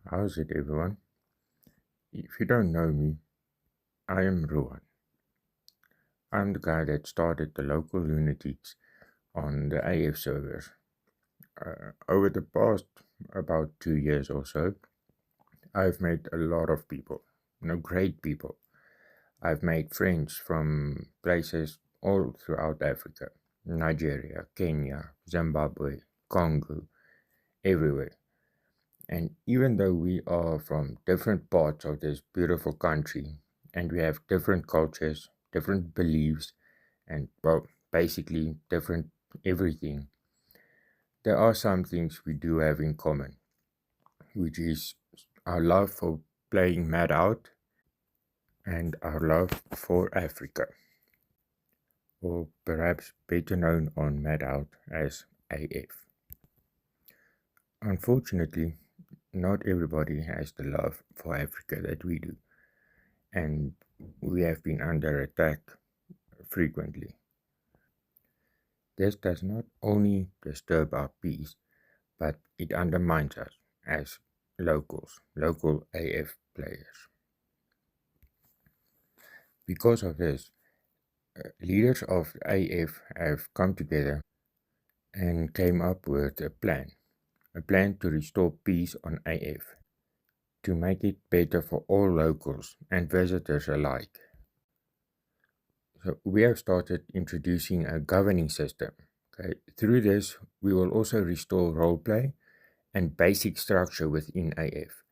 How's it, everyone? If you don't know me, I am Ruan. I'm the guy that started the local lunatics on the AF servers. Over the past about 2 years or so, I've met a lot of people, great people. I've made friends from places all throughout Africa, Nigeria, Kenya, Zimbabwe, Congo, everywhere. And even though we are from different parts of this beautiful country and we have different cultures, different beliefs, and well, basically different everything, there are some things we do have in common, which is our love for playing Mad Out and our love for Africa, or perhaps better known on Mad Out as AF. Unfortunately, not everybody has the love for Africa that we do, and we have been under attack frequently. This does not only disturb our peace, but it undermines us as local AF players. Because of this, leaders of AF have come together and came up with a plan to restore peace on AF, to make it better for all locals and visitors alike. So we have started introducing a governing system. Okay? Through this, we will also restore roleplay and basic structure within AF.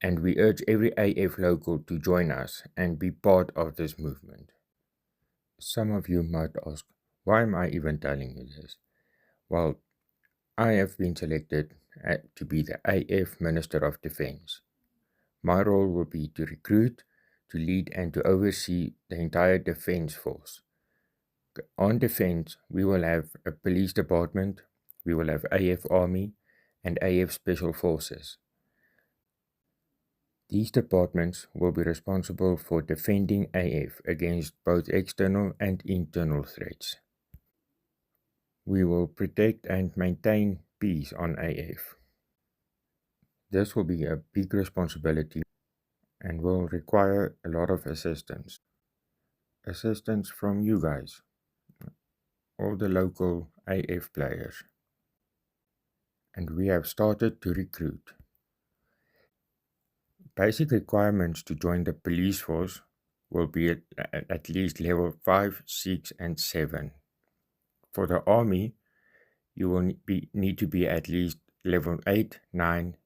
And we urge every AF local to join us and be part of this movement. Some of you might ask, why am I even telling you this? Well, I have been selected to be the AF Minister of Defense. My role will be to recruit, to lead, and to oversee the entire defense force. On defense, we will have a police department, we will have AF Army, and AF Special Forces. These departments will be responsible for defending AF against both external and internal threats. We will protect and maintain peace on AF. This will be a big responsibility and will require a lot of assistance. Assistance from you guys, all the local AF players. And we have started to recruit. Basic requirements to join the police force will be at least level 5, 6, and 7. For the army, you will need to be at least level 8, 9,